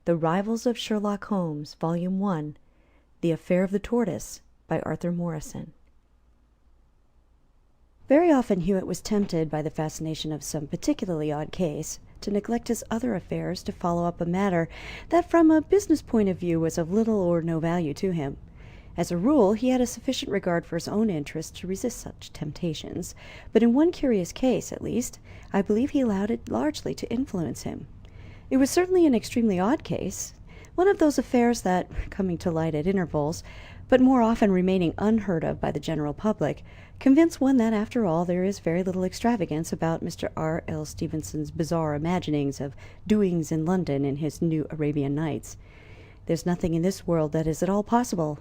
The Rivals of Sherlock Holmes, Volume 1, The Affair of the Tortoise, by Arthur Morrison. Very often Hewitt was tempted by the fascination of some particularly odd case to neglect his other affairs to follow up a matter that from a business point of view was of little or no value to him. As a rule, he had a sufficient regard for his own interests to resist such temptations, but in one curious case, at least, I believe he allowed it largely to influence him. It was certainly an extremely odd case, one of those affairs that, coming to light at intervals, but more often remaining unheard of by the general public, convince one that, after all, there is very little extravagance about Mr. R. L. Stevenson's bizarre imaginings of doings in London in his New Arabian Nights. There's nothing in this world that is at all possible.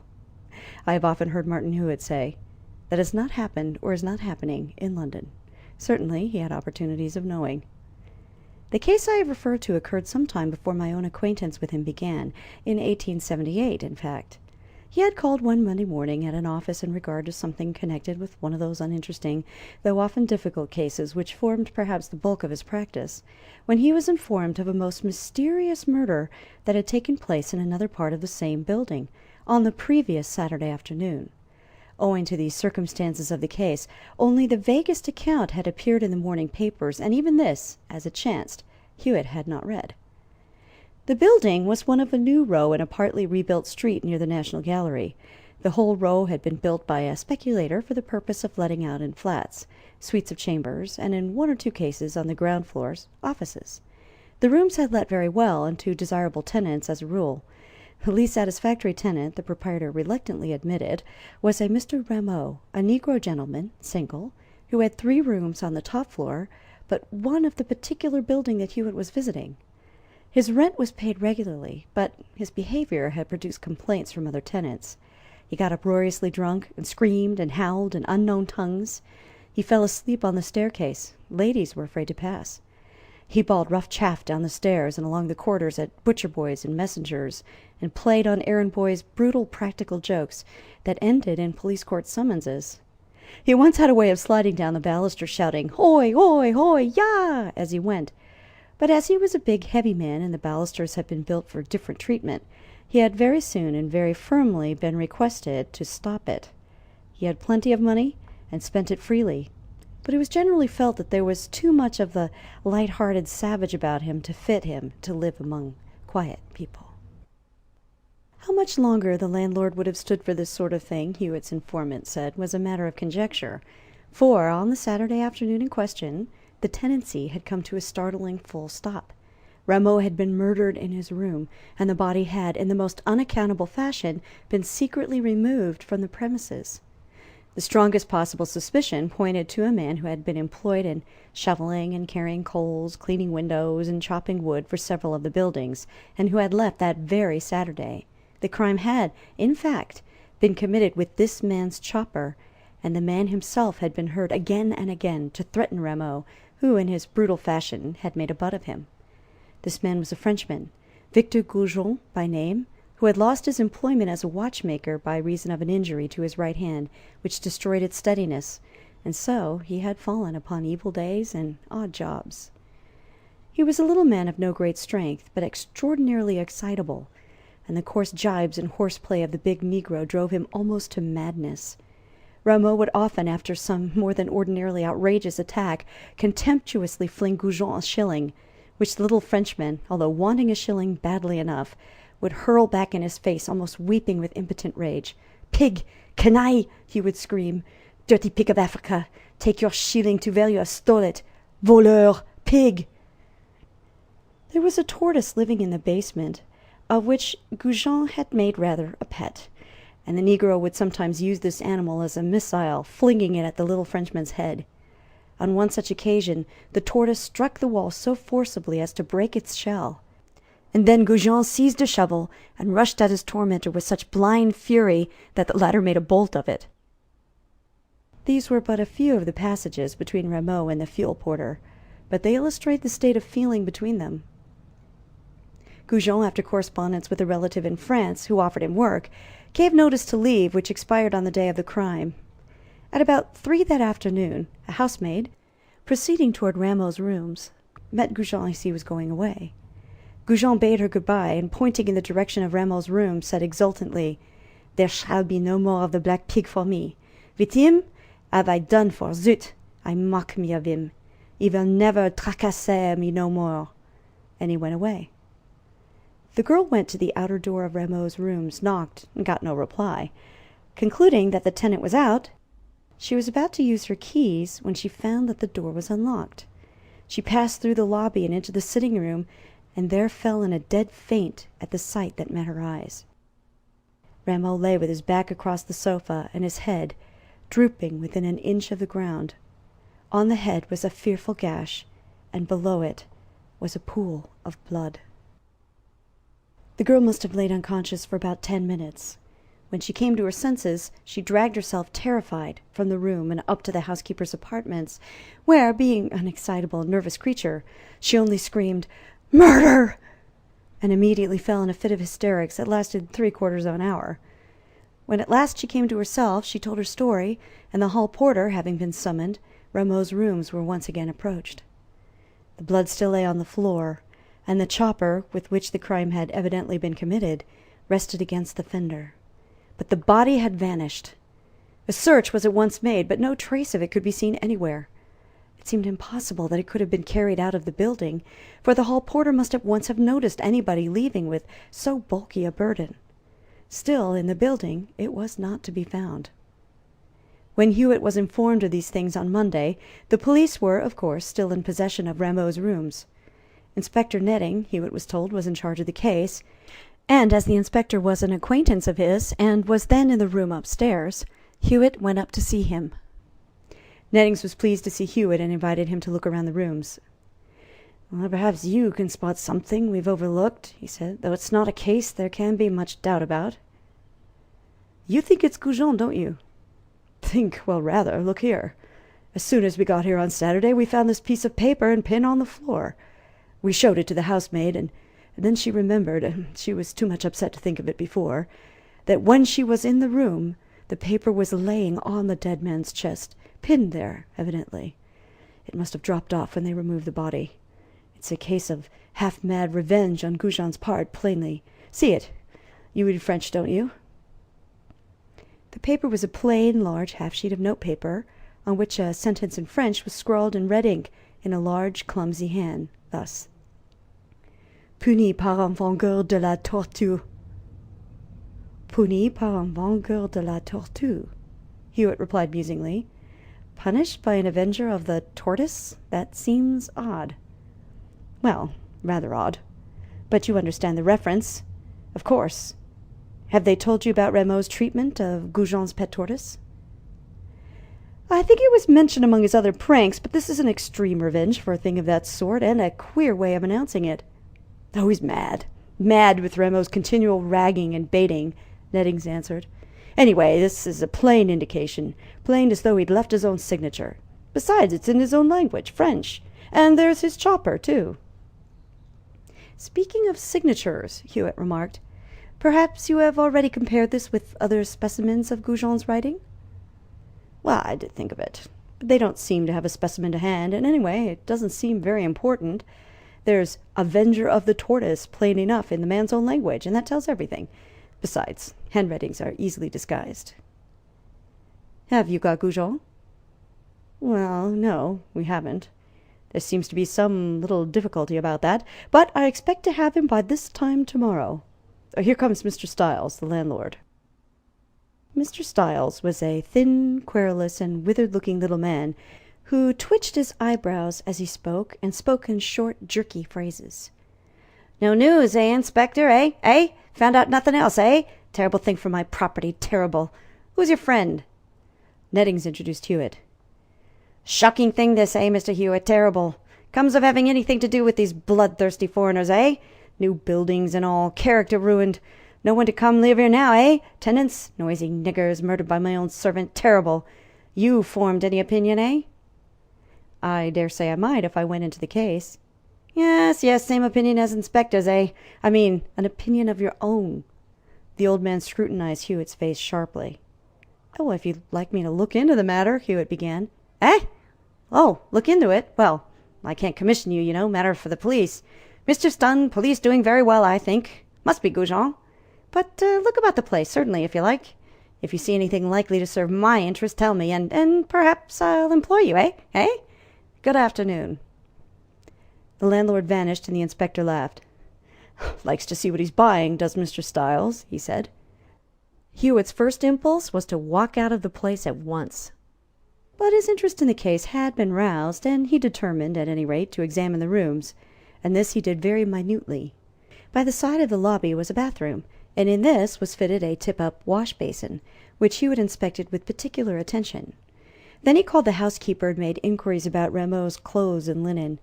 I have often heard Martin Hewitt say, that has not happened or is not happening in London. Certainly he had opportunities of knowing. The case I have referred to occurred some time before my own acquaintance with him began, in 1878, in fact. He had called one Monday morning at an office in regard to something connected with one of those uninteresting, though often difficult cases which formed perhaps the bulk of his practice, when he was informed of a most mysterious murder that had taken place in another part of the same building, on the previous Saturday afternoon. Owing to these circumstances of the case, only the vaguest account had appeared in the morning papers, and even this, as it chanced, Hewitt had not read. The building was one of a new row in a partly rebuilt street near the National Gallery. The whole row had been built by a speculator for the purpose of letting out in flats, suites of chambers, and in one or two cases on the ground floors, offices. The rooms had let very well, and to desirable tenants as a rule. The least satisfactory tenant, the proprietor reluctantly admitted, was a Mr. Rameau, a negro gentleman, single, who had 3 rooms on the top floor, but one of the particular building that Hewitt was visiting. His rent was paid regularly, but his behavior had produced complaints from other tenants. He got uproariously drunk, and screamed and howled in unknown tongues. He fell asleep on the staircase. Ladies were afraid to pass. He bawled rough chaff down the stairs and along the corridors at butcher boys and messengers, and played on errand boys brutal practical jokes that ended in police court summonses. He once had a way of sliding down the baluster shouting, "Hoy, hoy, hoy, ya!" as he went. But as he was a big, heavy man, and the balusters had been built for different treatment, he had very soon and very firmly been requested to stop it. He had plenty of money, and spent it freely, but it was generally felt that there was too much of the light-hearted savage about him to fit him to live among quiet people. How much longer the landlord would have stood for this sort of thing, Hewitt's informant said, was a matter of conjecture, for on the Saturday afternoon in question, the tenancy had come to a startling full stop. Rameau had been murdered in his room, and the body had, in the most unaccountable fashion, been secretly removed from the premises. The strongest possible suspicion pointed to a man who had been employed in shoveling and carrying coals, cleaning windows, and chopping wood for several of the buildings, and who had left that very Saturday. The crime had, in fact, been committed with this man's chopper, and the man himself had been heard again and again to threaten Rameau, who, in his brutal fashion, had made a butt of him. This man was a Frenchman, Victor Goujon by name, who had lost his employment as a watchmaker by reason of an injury to his right hand, which destroyed its steadiness, and so he had fallen upon evil days and odd jobs. He was a little man of no great strength, but extraordinarily excitable, and the coarse jibes and horseplay of the big negro drove him almost to madness. Rameau would often, after some more than ordinarily outrageous attack, contemptuously fling Goujon a shilling, which the little Frenchman, although wanting a shilling badly enough, would hurl back in his face, almost weeping with impotent rage. "Pig! Canaille!" he would scream. "Dirty pig of Africa! Take your shilling to where you have stole it! Voleur! Pig!" There was a tortoise living in the basement, of which Goujon had made rather a pet, and the negro would sometimes use this animal as a missile, flinging it at the little Frenchman's head. On one such occasion the tortoise struck the wall so forcibly as to break its shell, and then Goujon seized a shovel and rushed at his tormentor with such blind fury that the latter made a bolt of it. These were but a few of the passages between Rameau and the fuel porter, but they illustrate the state of feeling between them. Goujon, after correspondence with a relative in France who offered him work, gave notice to leave, which expired on the day of the crime. At about 3 that afternoon, a housemaid, proceeding toward Rameau's rooms, met Goujon as he was going away. Goujon bade her good-bye, and pointing in the direction of Rameau's room, said exultantly, "There shall be no more of the black pig for me. With him have I done for, zut! I mock me of him. He will never tracasser me no more." And he went away. The girl went to the outer door of Rameau's rooms, knocked, and got no reply. Concluding that the tenant was out, she was about to use her keys when she found that the door was unlocked. She passed through the lobby and into the sitting room, and there fell in a dead faint at the sight that met her eyes. Rameau lay with his back across the sofa and his head drooping within an inch of the ground. On the head was a fearful gash, and below it was a pool of blood. The girl must have laid unconscious for about 10 minutes. When she came to her senses, she dragged herself terrified from the room and up to the housekeeper's apartments, where, being an excitable and nervous creature, she only screamed, "Murder!" and immediately fell in a fit of hysterics that lasted 3/4 of an hour. When at last she came to herself, she told her story, and the hall porter having been summoned, Rameau's rooms were once again approached. The blood still lay on the floor, and the chopper, with which the crime had evidently been committed, rested against the fender. But the body had vanished. A search was at once made, but no trace of it could be seen anywhere. It seemed impossible that it could have been carried out of the building, for the hall porter must at once have noticed anybody leaving with so bulky a burden. Still, in the building it was not to be found. When Hewitt was informed of these things on Monday, the police were, of course, still in possession of Rameau's rooms. Inspector Netting, Hewitt was told, was in charge of the case, and as the inspector was an acquaintance of his, and was then in the room upstairs, Hewitt went up to see him. Nettings was pleased to see Hewitt and invited him to look around the rooms. "Well, perhaps you can spot something we've overlooked," he said, "though it's not a case there can be much doubt about." "You think it's Goujon, don't you?" "Think? Well, rather. Look here. As soon as we got here on Saturday, we found this piece of paper and pin on the floor. We showed it to the housemaid, and then she remembered, she was too much upset to think of it before, that when she was in the room, the paper was laying on the dead man's chest, pinned there, evidently. It must have dropped off when they removed the body. It's a case of half-mad revenge on Goujon's part, plainly. See it? You read French, don't you?" The paper was a plain, large half-sheet of notepaper, on which a sentence in French was scrawled in red ink in a large, clumsy hand, thus: "Puni par un vengeur de la tortue." "Puni par un vengeur de la tortue," Hewitt replied musingly. "Punished by an avenger of the tortoise? That seems odd." "Well, rather odd. But you understand the reference, of course. Have they told you about Rameau's treatment of Goujon's pet tortoise?" "I think it was mentioned among his other pranks, but this is an extreme revenge for a thing of that sort, and a queer way of announcing it." "Oh, he's mad. Mad with Rameau's continual ragging and baiting," Nettings answered. "Anyway, this is a plain indication, plain as though he'd left his own signature. Besides, it's in his own language, French, and there's his chopper, too." "Speaking of signatures," Hewitt remarked, "perhaps you have already compared this with other specimens of Goujon's writing?" "Well, I did think of it, but they don't seem to have a specimen to hand, and anyway, it doesn't seem very important. There's 'Avenger of the Tortoise' plain enough in the man's own language, and that tells everything. Besides, handwritings are easily disguised." "Have you got Goujon?" "Well, no, we haven't. There seems to be some little difficulty about that, but I expect to have him by this time tomorrow. Here comes Mr. Styles, the landlord." Mr. Styles was a thin, querulous, and withered-looking little man, who twitched his eyebrows as he spoke, and spoke in short, jerky phrases. "No news, eh, Inspector, eh? Eh? Found out nothing else, eh? Terrible thing for my property, terrible. Who's your friend?" Nettings introduced Hewitt. "Shocking thing this, eh, Mr. Hewitt, terrible. Comes of having anything to do with these bloodthirsty foreigners, eh? New buildings and all, character ruined. No one to come live here now, eh? Tenants, noisy niggers, murdered by my own servant, terrible. You formed any opinion, eh?" "I dare say I might if I went into the case." Yes, same opinion as Inspector's, eh? I mean, an opinion of your own." The old man scrutinized Hewitt's face sharply. "Oh, if you'd like me to look into the matter," Hewitt began. "Eh? Oh, look into it? Well, I can't commission you, matter for the police. "Mr. Stun, police doing very well, I think. Must be Goujon. But look about the place, certainly, if you like. If you see anything likely to serve my interest, tell me, and perhaps I'll employ you, eh? Eh? Good afternoon." The landlord vanished, and the inspector laughed. "Likes to see what he's buying, does Mr. Styles," he said. Hewitt's first impulse was to walk out of the place at once. But his interest in the case had been roused, and he determined, at any rate, to examine the rooms, and this he did very minutely. By the side of the lobby was a bathroom, and in this was fitted a tip-up wash-basin, which Hewitt inspected with particular attention. Then he called the housekeeper and made inquiries about Rameau's clothes and linen.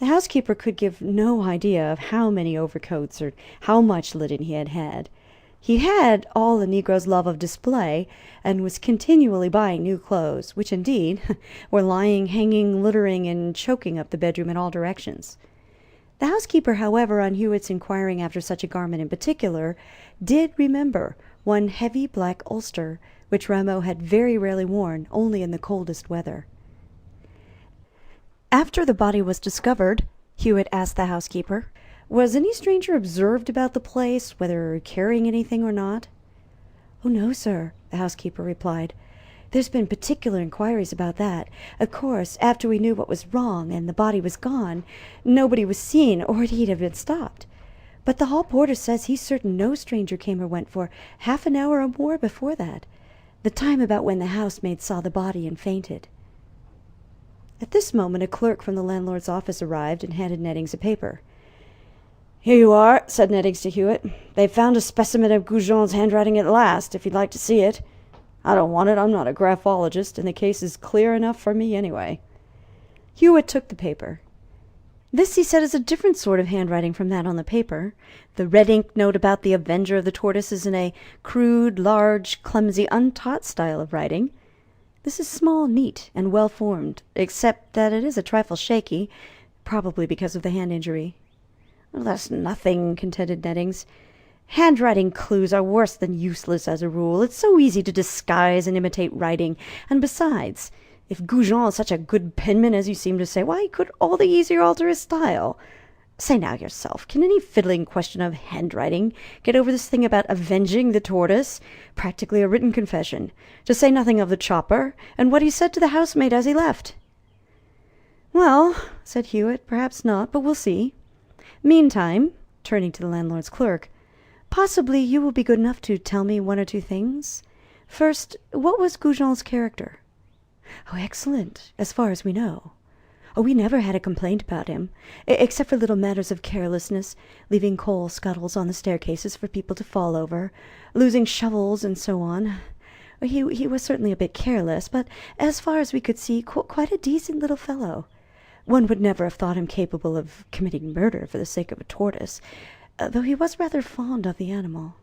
The housekeeper could give no idea of how many overcoats or how much linen he had had. He had all the negro's love of display, and was continually buying new clothes, which indeed were lying, hanging, littering, and choking up the bedroom in all directions. The housekeeper, however, on Hewitt's inquiring after such a garment in particular, did remember one heavy black ulster, which Rameau had very rarely worn, only in the coldest weather. After the body was discovered, Hewitt asked the housekeeper, was any stranger observed about the place, whether carrying anything or not? "Oh, no, sir," the housekeeper replied. "There's been particular inquiries about that. Of course, after we knew what was wrong and the body was gone, nobody was seen, or he'd have been stopped. But the hall porter says he's certain no stranger came or went for half an hour or more before that, the time about when the housemaid saw the body and fainted." At this moment a clerk from the landlord's office arrived and handed Nettings a paper. "Here you are," said Nettings to Hewitt. "They've found a specimen of Goujon's handwriting at last, if you'd like to see it. I don't want it. I'm not a graphologist, and the case is clear enough for me anyway." Hewitt took the paper. This, he said, is a different sort of handwriting from that on the paper. The red ink note about the avenger of the tortoise is in a crude, large, clumsy, untaught style of writing. This is small, neat, and well-formed, except that it is a trifle shaky, probably because of the hand injury. "Well, that's nothing," contended Nettings. "Handwriting clues are worse than useless as a rule. It's so easy to disguise and imitate writing. And besides, if Goujon is such a good penman as you seem to say, why, he could all the easier alter his style. Say now yourself, can any fiddling question of handwriting get over this thing about avenging the tortoise? Practically a written confession, to say nothing of the chopper, and what he said to the housemaid as he left." "Well," said Hewitt, "perhaps not, but we'll see. Meantime," turning to the landlord's clerk, "possibly you will be good enough to tell me one or two things. First, what was Goujon's character?" "Oh, excellent, as far as we know. Oh, we never had a complaint about him, except for little matters of carelessness, leaving coal scuttles on the staircases for people to fall over, losing shovels, and so on. He was certainly a bit careless, but as far as we could see, quite a decent little fellow. One would never have thought him capable of committing murder for the sake of a tortoise, though he was rather fond of the animal."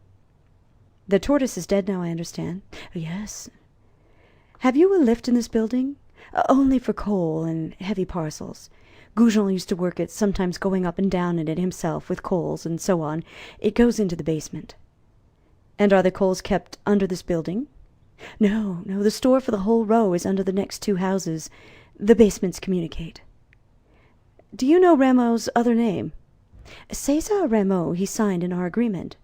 "The tortoise is dead now, I understand." "Oh, yes." "Have you a lift in this building?" "Only for coal and heavy parcels. Goujon used to work it, sometimes going up and down in it himself, with coals and so on. It goes into the basement." "And are the coals kept under this building?" No, the store for the whole row is under the next two houses. The basements communicate." "Do you know Rameau's other name?" "César Rameau. He signed in our agreement."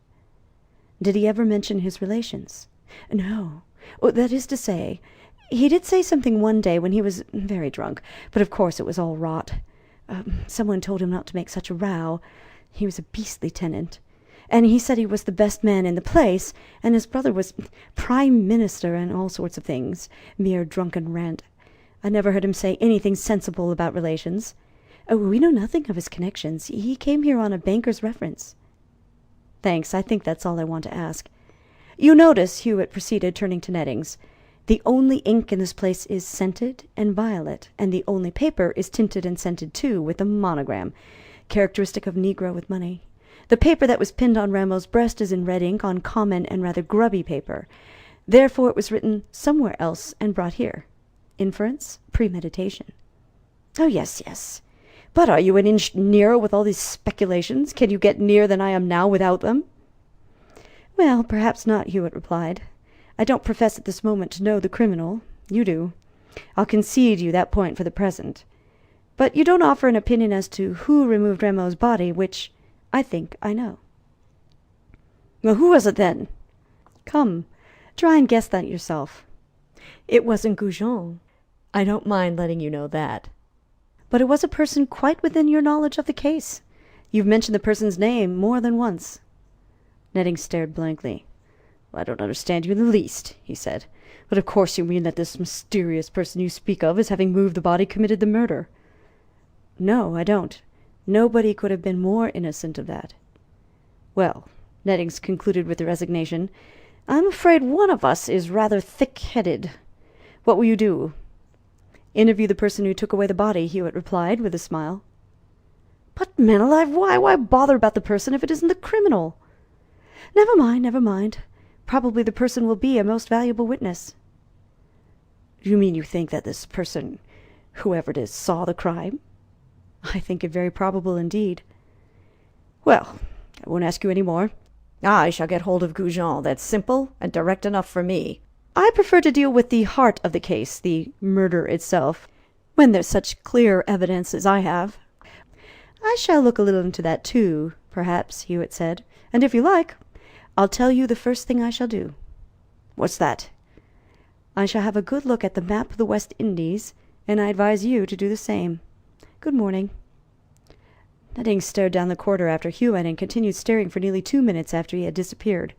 "Did he ever mention his relations?" "No. That is to say, he did say something one day when he was very drunk, but of course it was all rot. Someone told him not to make such a row. He was a beastly tenant. And he said he was the best man in the place, and his brother was prime minister and all sorts of things. Mere drunken rant. I never heard him say anything sensible about relations. We know nothing of his connections. He came here on a banker's reference." "Thanks. I think that's all I want to ask. You notice," Hewitt proceeded, turning to Nettings, "the only ink in this place is scented and violet, and the only paper is tinted and scented too, with a monogram, characteristic of Negro with money. The paper that was pinned on Rameau's breast is in red ink on common and rather grubby paper. Therefore it was written somewhere else and brought here. Inference, premeditation." "Oh, yes. But are you an inch nearer with all these speculations? Can you get nearer than I am now without them?" "Well, perhaps not," Hewitt replied. "I don't profess at this moment to know the criminal. You do. I'll concede you that point for the present. But you don't offer an opinion as to who removed Rameau's body, which I think I know." "Well, who was it then?" "Come, try and guess that yourself." "It wasn't Goujon. I don't mind letting you know that." "But it was a person quite within your knowledge of the case. You've mentioned the person's name more than once." Nettings stared blankly. "I don't understand you in the least," he said. "But of course you mean that this mysterious person you speak of as having moved the body committed the murder." "No, I don't. Nobody could have been more innocent of that." "Well," Nettings concluded with resignation, "I'm afraid one of us is rather thick-headed. What will you do?" "Interview the person who took away the body," Hewitt replied, with a smile. "But, man alive, why bother about the person if it isn't the criminal?" Never mind, never mind. Probably the person will be a most valuable witness." "You mean you think that this person, whoever it is, saw the crime?" "I think it very probable indeed." "Well, I won't ask you any more. I shall get hold of Goujon. That's simple and direct enough for me. I prefer to deal with the heart of the case, the murder itself, when there's such clear evidence as I have." "I shall look a little into that too, perhaps," Hewitt said. "And if you like, I'll tell you the first thing I shall do." "What's that?" "I shall have a good look at the map of the West Indies, and I advise you to do the same. Good morning." Nettings stared down the corridor after Hewitt and continued staring for nearly 2 minutes after he had disappeared.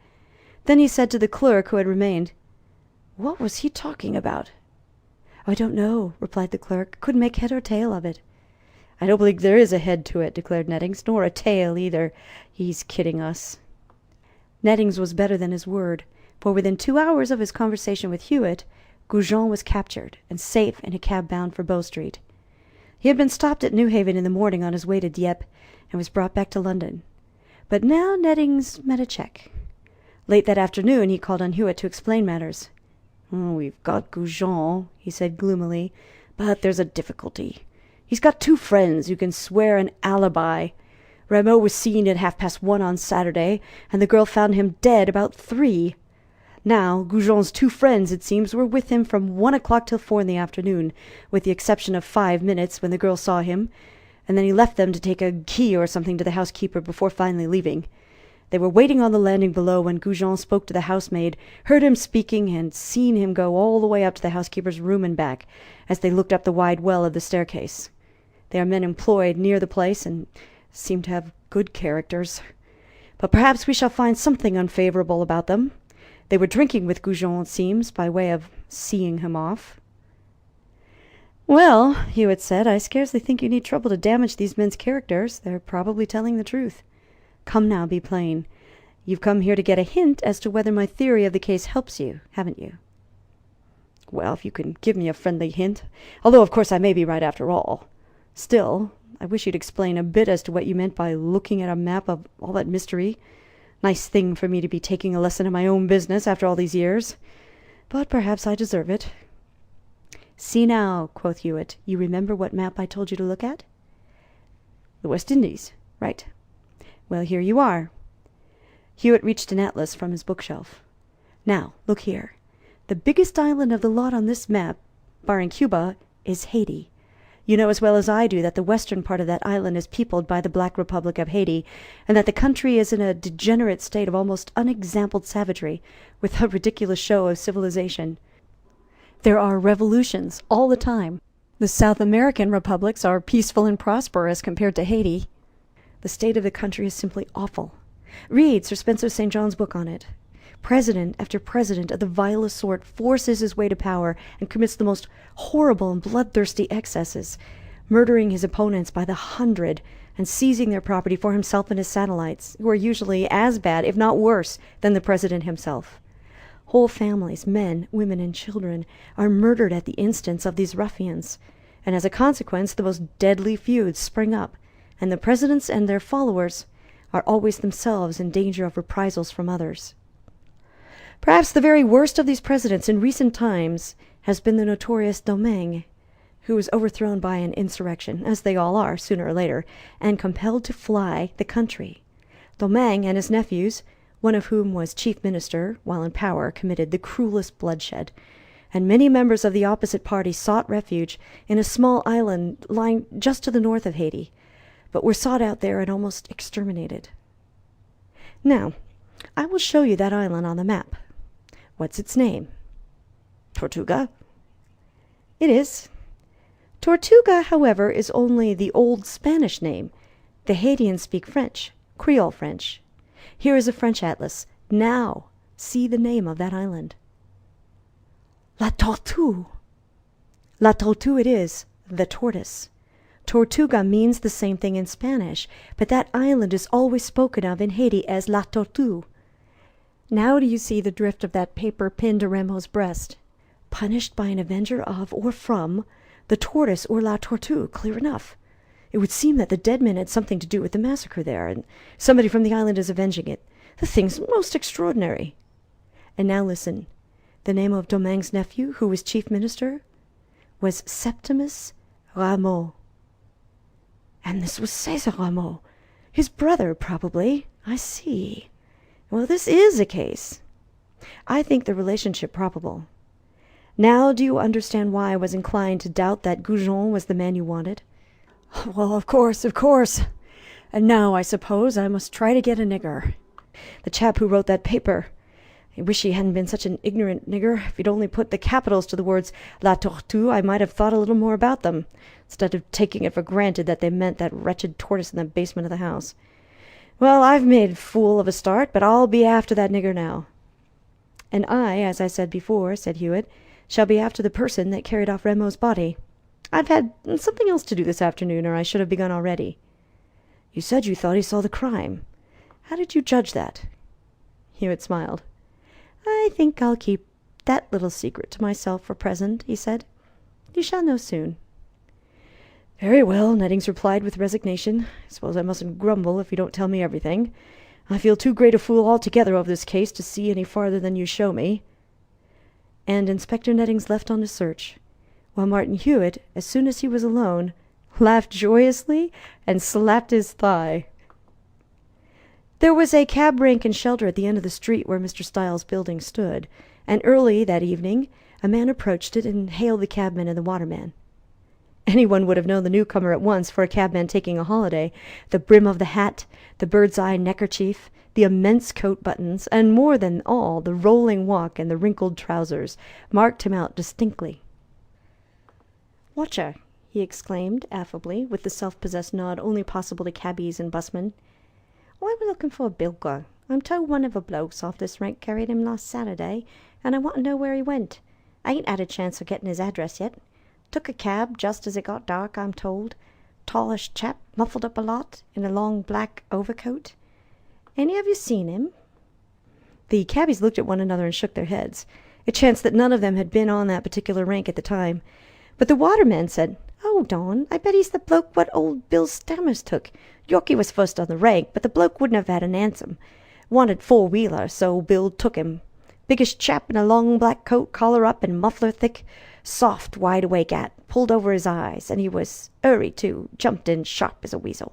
Then he said to the clerk who had remained, "What was he talking about?" "I don't know," replied the clerk. "Couldn't make head or tail of it." "I don't believe there is a head to it," declared Nettings, "nor a tail either. He's kidding us." Nettings was better than his word, for within 2 hours of his conversation with Hewitt, Goujon was captured and safe in a cab bound for Bow Street. He had been stopped at Newhaven in the morning on his way to Dieppe, and was brought back to London. But now Nettings met a check. Late that afternoon he called on Hewitt to explain matters. "We've got Goujon," he said gloomily, "but there's a difficulty. He's got 2 friends who can swear an alibi. Rameau was seen at 1:30 on Saturday, and the girl found him dead about 3. Now, Goujon's 2 friends, it seems, were with him from 1 o'clock till 4 in the afternoon, with the exception of 5 minutes when the girl saw him, and then he left them to take a key or something to the housekeeper before finally leaving. They were waiting on the landing below when Goujon spoke to the housemaid, heard him speaking, and seen him go all the way up to the housekeeper's room and back, as they looked up the wide well of the staircase. They are men employed near the place, and seem to have good characters. But perhaps we shall find something unfavourable about them. They were drinking with Goujon, it seems, by way of seeing him off." "Well," Hewitt said, "I scarcely think you need trouble to damage these men's characters. They're probably telling the truth. Come now, be plain. You've come here to get a hint as to whether my theory of the case helps you, haven't you?" "Well, if you can give me a friendly hint. Although, of course, I may be right after all. Still, I wish you'd explain a bit as to what you meant by looking at a map of all that mystery. Nice thing for me to be taking a lesson in my own business after all these years. But perhaps I deserve it." "See now," quoth Hewitt, "you remember what map I told you to look at?" "The West Indies. Right. Well, here you are." Hewitt reached an atlas from his bookshelf. "Now, look here. The biggest island of the lot on this map, barring Cuba, is Haiti. You know as well as I do that the western part of that island is peopled by the Black Republic of Haiti, and that the country is in a degenerate state of almost unexampled savagery, with a ridiculous show of civilization. There are revolutions all the time. The South American republics are peaceful and prosperous compared to Haiti. The state of the country is simply awful. Read Sir Spencer St. John's book on it. President after president of the vilest sort forces his way to power and commits the most horrible and bloodthirsty excesses, murdering his opponents by the 100 and seizing their property for himself and his satellites, who are usually as bad, if not worse, than the president himself. Whole families, men, women, and children, are murdered at the instance of these ruffians, and as a consequence the most deadly feuds spring up, and the presidents and their followers are always themselves in danger of reprisals from others. Perhaps the very worst of these presidents in recent times has been the notorious Domingue, who was overthrown by an insurrection, as they all are, sooner or later, and compelled to fly the country. Domingue and his nephews, one of whom was chief minister, while in power, committed the cruelest bloodshed. and many members of the opposite party sought refuge in a small island lying just to the north of Haiti, but were sought out there and almost exterminated. Now, I will show you that island on the map. What's its name? Tortuga? It is. Tortuga, however, is only the old Spanish name. The Haitians speak French, Creole French. Here is a French atlas. Now, see the name of that island. La Tortue. La Tortue it is, the tortoise. Tortuga means the same thing in Spanish, but that island is always spoken of in Haiti as La Tortue. Now do you see the drift of that paper pinned to Rameau's breast? Punished by an avenger of or from the tortoise or La Tortue, clear enough. It would seem that the dead man had something to do with the massacre there, and somebody from the island is avenging it. The thing's most extraordinary. And now listen. The name of Domingue's nephew, who was chief minister, was Septimus Rameau. And this was César Rameau, his brother, probably. I see. Well, this is a case. I think the relationship probable. Now do you understand why I was inclined to doubt that Goujon was the man you wanted? Well, of course. And now, I suppose, I must try to get a nigger. The chap who wrote that paper. I wish he hadn't been such an ignorant nigger. If he'd only put the capitals to the words La Tortue, I might have thought a little more about them, instead of taking it for granted that they meant that wretched tortoise in the basement of the house. Well, I've made a fool of a start, but I'll be after that nigger now. And I, as I said before, said Hewitt, shall be after the person that carried off Rameau's body. I've had something else to do this afternoon, or I should have begun already. You said you thought he saw the crime. How did you judge that? Hewitt smiled. I think I'll keep that little secret to myself for present, he said. You shall know soon. Very well, Nettings replied with resignation. I suppose I mustn't grumble if you don't tell me everything. I feel too great a fool altogether over this case to see any farther than you show me. And Inspector Nettings left on his search, while Martin Hewitt, as soon as he was alone, laughed joyously and slapped his thigh. There was a cab rank and shelter at the end of the street where Mr. Styles' building stood, and early that evening a man approached it and hailed the cabman and the waterman. Anyone would have known the newcomer at once for a cabman taking a holiday. The brim of the hat, the bird's-eye neckerchief, the immense coat buttons, and more than all, the rolling walk and the wrinkled trousers, marked him out distinctly. "Watcher," he exclaimed affably, with the self-possessed nod only possible to cabbies and busmen. "I were looking for a bilker. I'm told one of the blokes off this rank carried him last Saturday, and I want to know where he went. I ain't had a chance of getting his address yet. Took a cab just as it got dark, I'm told. Tallish chap, muffled up a lot, in a long black overcoat. Any of you seen him?" The cabbies looked at one another and shook their heads. It chanced that none of them had been on that particular rank at the time. But the waterman said, "Hold on, I bet he's the bloke what old Bill Stammers took. Yorkie was first on the rank, but the bloke wouldn't have had an hansom. Wanted four-wheeler, so Bill took him. Biggish chap in a long black coat, collar up and muffler thick. Soft, wide-awake hat, pulled over his eyes, and he was 'urry, too, jumped in sharp as a weasel."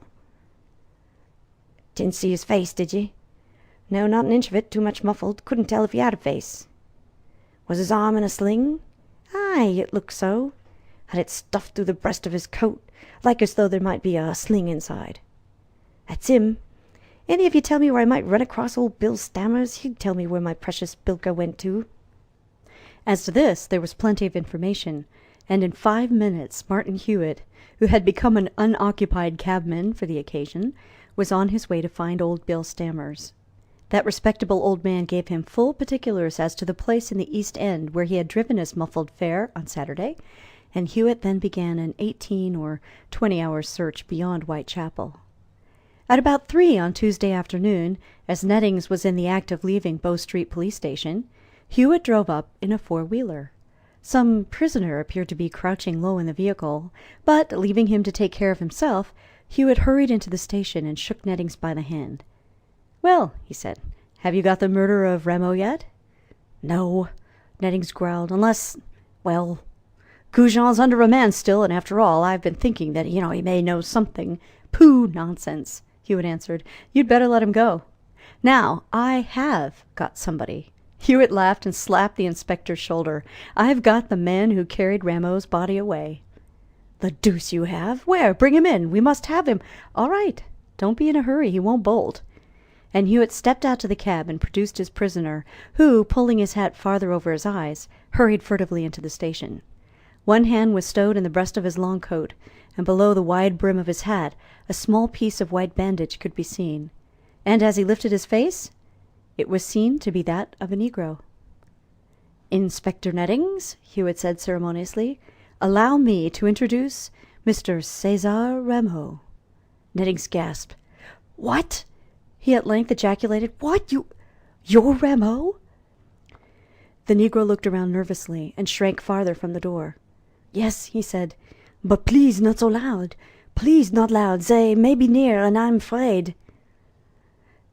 "Didn't see his face, did ye?" "No, not an inch of it, too much muffled. Couldn't tell if he had a face." "Was his arm in a sling?" "Aye, it looked so. Had it stuffed through the breast of his coat, like as though there might be a sling inside." "That's him. Any of you tell me where I might run across old Bill Stammers? He'd tell me where my precious bilker went to." As to this, there was plenty of information, and in 5 minutes Martin Hewitt, who had become an unoccupied cabman for the occasion, was on his way to find old Bill Stammers. That respectable old man gave him full particulars as to the place in the East End where he had driven his muffled fare on Saturday, and Hewitt then began an 18 or 20-hour search beyond Whitechapel. At about 3 on Tuesday afternoon, as Nettings was in the act of leaving Bow Street Police Station, Hewitt drove up in a four-wheeler. Some prisoner appeared to be crouching low in the vehicle, but, leaving him to take care of himself, Hewitt hurried into the station and shook Nettings by the hand. "Well," he said, "have you got the murder of Rameau yet?" "No," Nettings growled, "unless, well, Goujon's under remand still, and after all, I've been thinking that, he may know something." "Pooh, nonsense," Hewitt answered. "You'd better let him go." "Now, I have got somebody." Hewitt laughed and slapped the inspector's shoulder. "I've got the man who carried Rameau's body away." "The deuce you have! Where? Bring him in. We must have him." "All right. Don't be in a hurry. He won't bolt." And Hewitt stepped out to the cab and produced his prisoner, who, pulling his hat farther over his eyes, hurried furtively into the station. One hand was stowed in the breast of his long coat, and below the wide brim of his hat a small piece of white bandage could be seen. And as he lifted his face, it was seen to be that of a negro. "Inspector Nettings," Hewitt said ceremoniously, "allow me to introduce Mr. Cesar Rameau." Nettings gasped. "What?" he at length ejaculated. "What? You're Rameau?" The negro looked around nervously and shrank farther from the door. "Yes," he said, "but please not so loud. Please not loud. They may be near, and I'm afraid."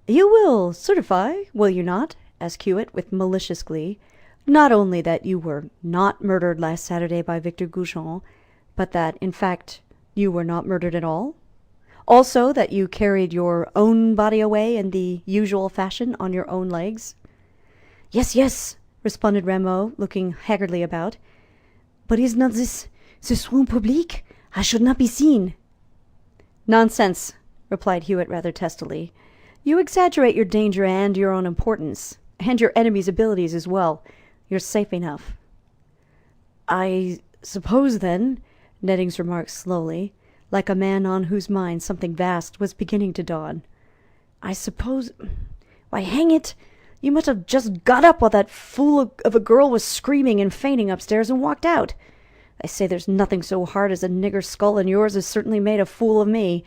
"You will certify, will you not," asked Hewitt with malicious glee, "not only that you were not murdered last Saturday by Victor Goujon, but that, in fact, you were not murdered at all? Also that you carried your own body away in the usual fashion on your own legs?" "Yes, yes," responded Rameau, looking haggardly about. "But is not this room public? I should not be seen." "Nonsense," replied Hewitt rather testily. "You exaggerate your danger and your own importance, and your enemy's abilities as well. You're safe enough." "I suppose, then," Nettings remarked slowly, like a man on whose mind something vast was beginning to dawn, "I suppose, why, hang it, you must have just got up while that fool of a girl was screaming and fainting upstairs and walked out. I say there's nothing so hard as a nigger skull, and yours has certainly made a fool of me.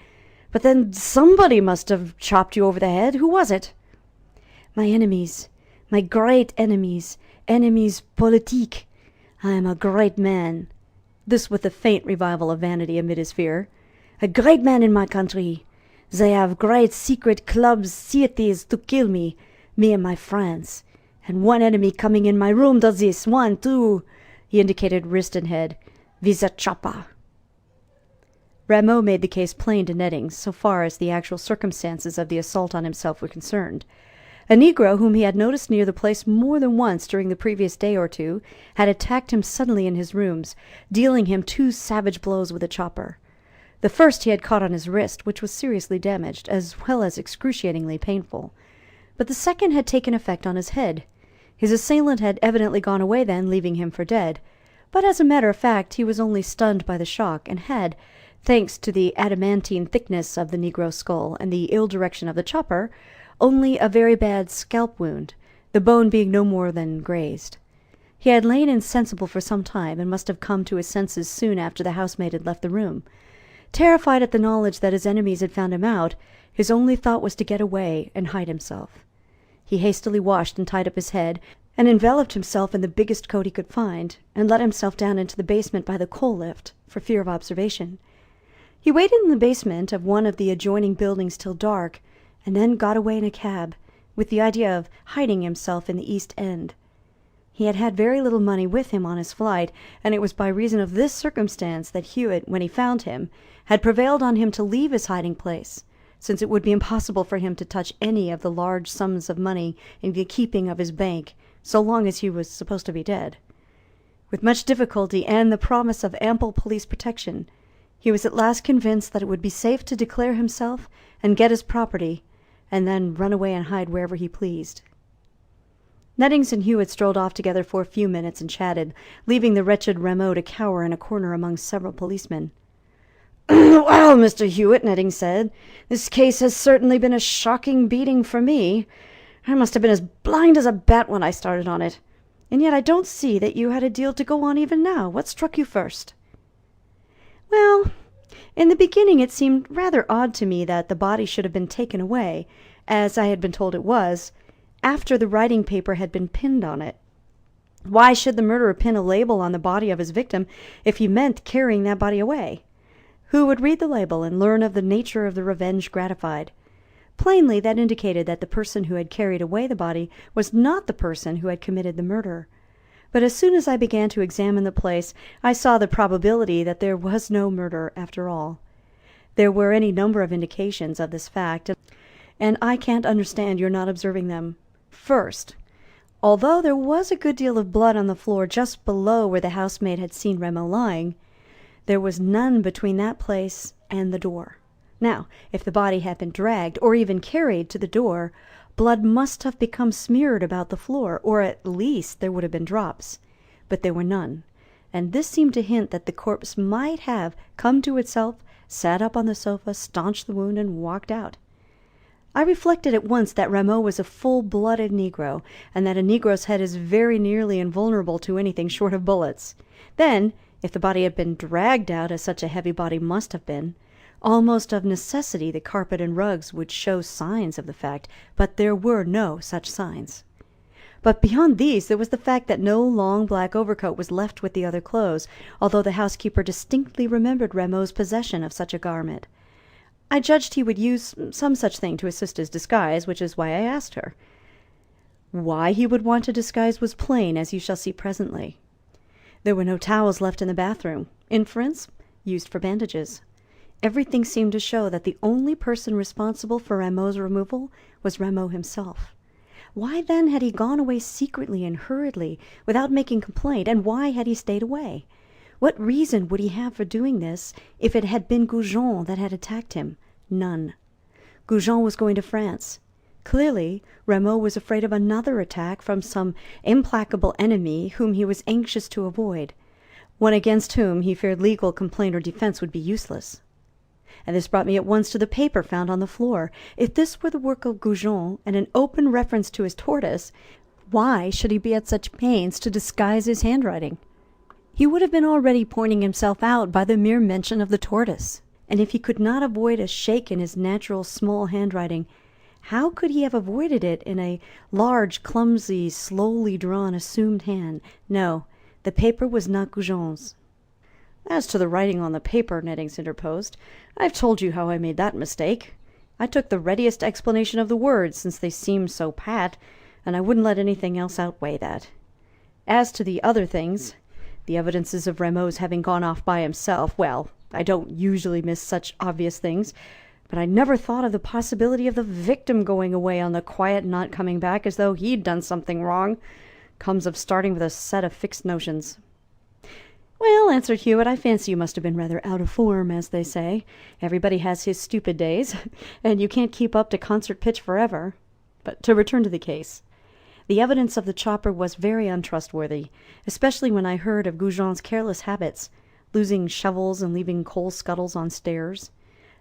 But then somebody must have chopped you over the head. Who was it?" "My enemies, my great enemies, enemies politique. I am a great man." This with a faint revival of vanity amid his fear. "A great man in my country. They have great secret clubs, theatres to kill me and my friends. And one enemy coming in my room does this. 1, 2. He indicated wrist and head. "With a chopper." Rameau made the case plain to Nettings, so far as the actual circumstances of the assault on himself were concerned. A negro whom he had noticed near the place more than once during the previous day or two had attacked him suddenly in his rooms, dealing him 2 savage blows with a chopper. The first he had caught on his wrist, which was seriously damaged, as well as excruciatingly painful. But the second had taken effect on his head. His assailant had evidently gone away then, leaving him for dead. But as a matter of fact, he was only stunned by the shock, and had, thanks to the adamantine thickness of the negro's skull and the ill direction of the chopper, only a very bad scalp wound, the bone being no more than grazed. He had lain insensible for some time, and must have come to his senses soon after the housemaid had left the room. Terrified at the knowledge that his enemies had found him out, his only thought was to get away and hide himself. He hastily washed and tied up his head, and enveloped himself in the biggest coat he could find, and let himself down into the basement by the coal lift, for fear of observation. He waited in the basement of one of the adjoining buildings till dark, and then got away in a cab, with the idea of hiding himself in the East End. He had had very little money with him on his flight, and it was by reason of this circumstance that Hewitt, when he found him, had prevailed on him to leave his hiding-place, since it would be impossible for him to touch any of the large sums of money in the keeping of his bank so long as he was supposed to be dead. With much difficulty and the promise of ample police protection, he was at last convinced that it would be safe to declare himself and get his property, and then run away and hide wherever he pleased. Nettings and Hewitt strolled off together for a few minutes and chatted, leaving the wretched Rameau to cower in a corner among several policemen. "Well, Mr. Hewitt," Nettings said, "this case has certainly been a shocking beating for me. I must have been as blind as a bat when I started on it. And yet I don't see that you had a deal to go on even now. What struck you first?" "Well, in the beginning it seemed rather odd to me that the body should have been taken away, as I had been told it was, after the writing paper had been pinned on it. Why should the murderer pin a label on the body of his victim if he meant carrying that body away? Who would read the label and learn of the nature of the revenge gratified? Plainly that indicated that the person who had carried away the body was not the person who had committed the murder. But as soon as I began to examine the place, I saw the probability that there was no murder after all. There were any number of indications of this fact, and I can't understand your not observing them. First, Although there was a good deal of blood on the floor just below where the housemaid had seen Rameau lying, there was none between that place and the door. Now, if the body had been dragged, or even carried to the door, blood must have become smeared about the floor, or at least there would have been drops. But there were none, and this seemed to hint that the corpse might have come to itself, sat up on the sofa, staunched the wound, and walked out. I reflected at once that Rameau was a full-blooded Negro, and that a Negro's head is very nearly invulnerable to anything short of bullets. Then, if the body had been dragged out, as such a heavy body must have been, almost of necessity the carpet and rugs would show signs of the fact, but there were no such signs. But beyond these there was the fact that no long black overcoat was left with the other clothes, although the housekeeper distinctly remembered Rameau's possession of such a garment. I judged he would use some such thing to assist his disguise, which is why I asked her. Why he would want a disguise was plain, as you shall see presently. There were no towels left in the bathroom. Inference, used for bandages. Everything seemed to show that the only person responsible for Rameau's removal was Rameau himself. Why then had he gone away secretly and hurriedly, without making complaint, and why had he stayed away? What reason would he have for doing this if it had been Goujon that had attacked him? None. Goujon was going to France. Clearly, Rameau was afraid of another attack from some implacable enemy whom he was anxious to avoid, one against whom he feared legal complaint or defense would be useless. And this brought me at once to the paper found on the floor. If this were the work of Goujon, and an open reference to his tortoise, why should he be at such pains to disguise his handwriting? He would have been already pointing himself out by the mere mention of the tortoise, and if he could not avoid a shake in his natural small handwriting, how could he have avoided it in a large, clumsy, slowly drawn, assumed hand? No, the paper was not Goujon's. As to the writing on the paper, Nettings interposed, I've told you how I made that mistake. I took the readiest explanation of the words, since they seemed so pat, and I wouldn't let anything else outweigh that. As to the other things, the evidences of Rameau's having gone off by himself, well, I don't usually miss such obvious things, but I never thought of the possibility of the victim going away on the quiet and not coming back as though he'd done something wrong. Comes of starting with a set of fixed notions. Well, answered Hewitt, I fancy you must have been rather out of form, as they say. Everybody has his stupid days, and you can't keep up to concert pitch forever. But to return to the case. The evidence of the chopper was very untrustworthy, especially when I heard of Goujon's careless habits, losing shovels and leaving coal scuttles on stairs.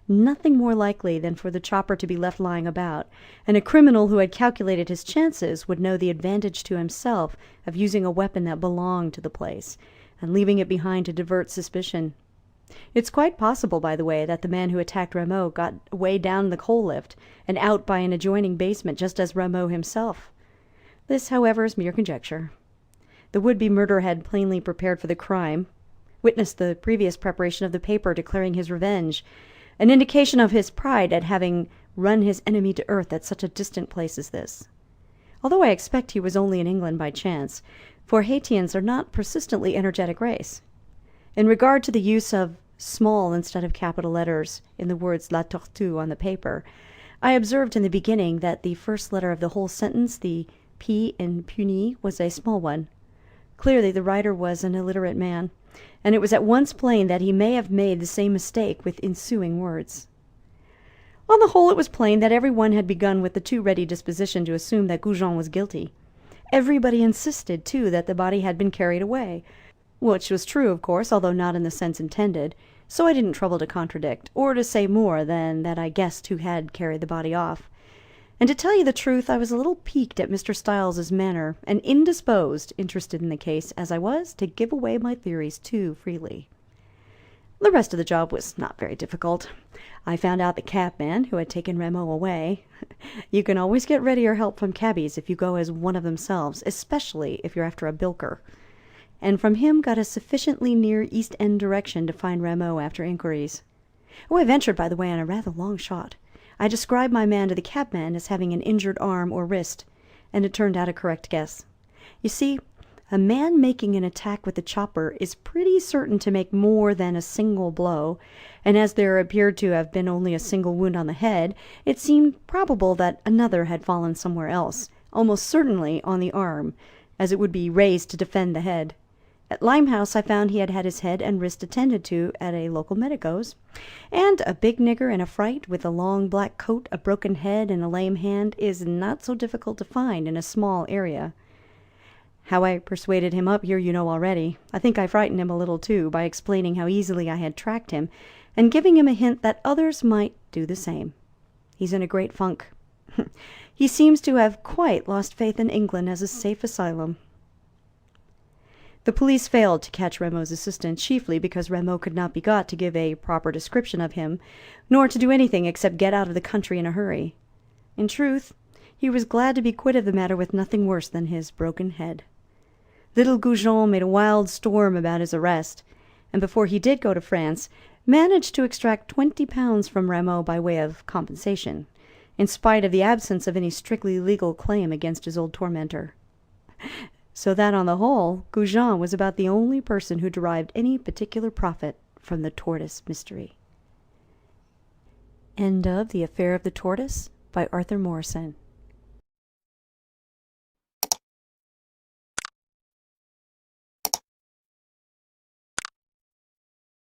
Nothing more likely than for the chopper to be left lying about, and a criminal who had calculated his chances would know the advantage to himself of using a weapon that belonged to the place, and leaving it behind to divert suspicion. It's quite possible, by the way, that the man who attacked Rameau got away down the coal lift and out by an adjoining basement just as Rameau himself. This, however, is mere conjecture. The would-be murderer had plainly prepared for the crime. Witness the previous preparation of the paper declaring his revenge, an indication of his pride at having run his enemy to earth at such a distant place as this. Although I expect he was only in England by chance, for Haitians are not persistently energetic race. In regard to the use of small instead of capital letters in the words La Tortue on the paper, I observed in the beginning that the first letter of the whole sentence, the P in puny, was a small one. Clearly the writer was an illiterate man, and it was at once plain that he may have made the same mistake with ensuing words. On the whole, it was plain that every one had begun with the too ready disposition to assume that Goujon was guilty. Everybody insisted, too, that the body had been carried away, which was true, of course, although not in the sense intended, so I didn't trouble to contradict, or to say more than that I guessed who had carried the body off. And to tell you the truth, I was a little piqued at Mr. Styles's manner, and indisposed, interested in the case as I was, to give away my theories too freely. The rest of the job was not very difficult. I found out the cabman who had taken Rameau away. You can always get readier help from cabbies if you go as one of themselves, especially if you're after a bilker. And from him got a sufficiently near East End direction to find Rameau after inquiries. Oh, I ventured, by the way, on a rather long shot. I described my man to the cabman as having an injured arm or wrist, and it turned out a correct guess. You see, a man making an attack with a chopper is pretty certain to make more than a single blow, and as there appeared to have been only a single wound on the head, it seemed probable that another had fallen somewhere else, almost certainly on the arm, as it would be raised to defend the head. At Limehouse I found he had had his head and wrist attended to at a local medico's, and a big nigger in a fright, with a long black coat, a broken head, and a lame hand, is not so difficult to find in a small area. How I persuaded him up here you know already. I think I frightened him a little too, by explaining how easily I had tracked him, and giving him a hint that others might do the same. He's in a great funk. He seems to have quite lost faith in England as a safe asylum. The police failed to catch Rameau's assistant, chiefly because Rameau could not be got to give a proper description of him, nor to do anything except get out of the country in a hurry. In truth, he was glad to be quit of the matter with nothing worse than his broken head. Little Goujon made a wild storm about his arrest, and before he did go to France, managed to extract £20 from Rameau by way of compensation, in spite of the absence of any strictly legal claim against his old tormentor. So that, on the whole, Goujon was about the only person who derived any particular profit from the tortoise mystery. End of The Affair of the Tortoise by Arthur Morrison.